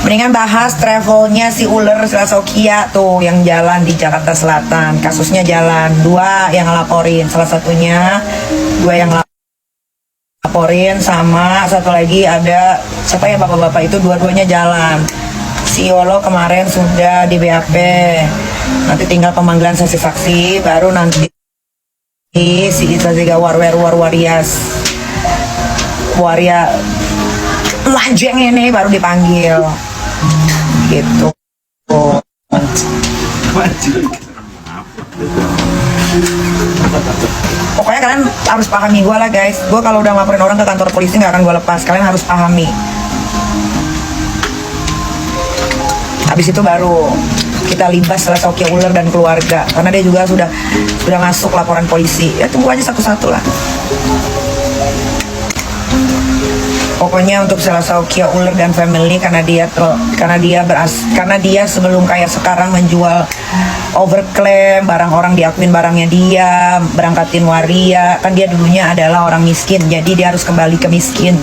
Mendingan bahas travelnya si ular Selasokia tuh yang jalan di Jakarta Selatan. Kasusnya jalan, dua yang ngelaporin. Salah satunya dua yang laporin, sama satu lagi ada siapa ya, bapak-bapak itu dua-duanya jalan. Si Yolo kemarin sudah di BAP. Nanti tinggal pemanggilan saksi-saksi, baru nanti si Itazega Waria Lanjeng ini baru dipanggil gitu. Pokoknya kalian harus pahami gue lah guys. Gue kalau udah ngelaporin orang ke kantor polisi nggak akan gue lepas. Kalian harus pahami. Habis itu baru kita libas Selasokia ular dan keluarga, karena dia juga sudah masuk laporan polisi. Ya tunggu aja satu-satu lah. Pokoknya untuk Selasokia ular dan family, karena dia sebelum kayak sekarang menjual overclaim barang orang, diakuin barangnya dia, berangkatin waria, kan dia dulunya adalah orang miskin, jadi dia harus kembali ke miskin.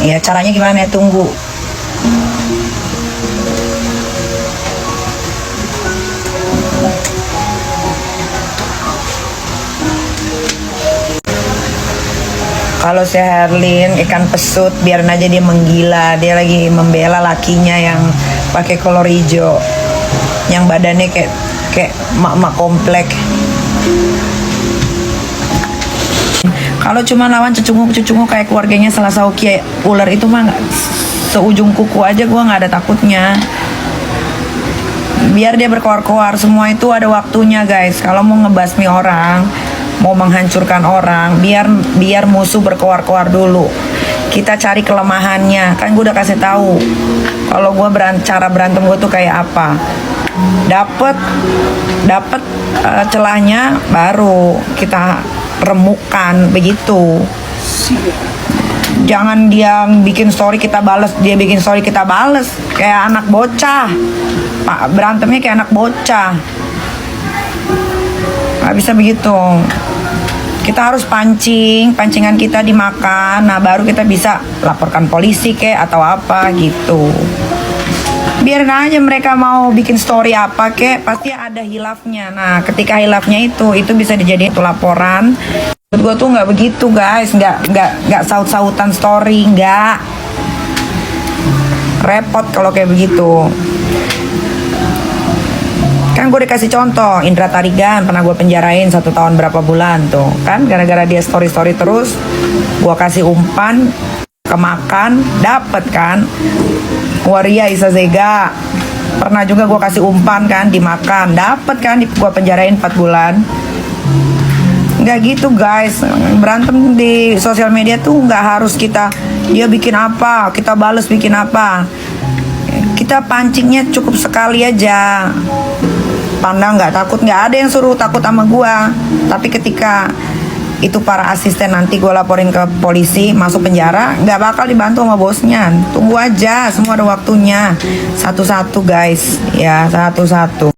Ya caranya gimana ya, tunggu. Kalau si Herlin ikan pesut, biarin aja dia menggila. Dia lagi membela lakinya yang pakai kolor hijau, yang badannya kayak mak-mak komplek. Kalau cuma lawan cucungu kayak keluarganya Selasokia ular itu mah seujung kuku aja gue nggak ada takutnya. Biar dia berkoar-koar, semua itu ada waktunya guys. Kalau mau ngebasmi orang, mau menghancurkan orang, biar musuh berkoar-koar dulu. Kita cari kelemahannya. Kan gue udah kasih tahu kalau gue cara berantem gue tuh kayak apa. Dapet celahnya baru kita remukan begitu. Jangan dia bikin story kita bales, dia bikin story kita bales. Kayak anak bocah. Pak, berantemnya kayak anak bocah. Gak bisa begitu. Kita harus pancingan kita dimakan. Nah baru kita bisa laporkan polisi kek atau apa gitu. Biarin aja mereka mau bikin story apa kek, pasti ada hilafnya. Nah ketika hilafnya itu bisa dijadiin itu laporan. Gue tuh nggak begitu guys, nggak saut-sautan story, nggak. Repot kalau kayak begitu. Kan gue dikasih contoh, Indra Tarigan pernah gue penjarain 1 tahun berapa bulan tuh kan, gara-gara dia story terus. Gue kasih umpan, kemakan, dapet kan. Waria Isazega pernah juga gue kasih umpan kan, dimakan, dapet kan, gue penjarain 4 bulan. Nggak gitu guys, berantem di sosial media tuh nggak harus dia bikin apa kita bales bikin apa. Kita pancingnya cukup sekali aja. Pandang nggak takut, nggak ada yang suruh takut sama gua. Tapi ketika itu para asisten nanti gue laporin ke polisi, masuk penjara, nggak bakal dibantu sama bosnya. Tunggu aja, semua ada waktunya. Satu-satu guys, ya satu-satu.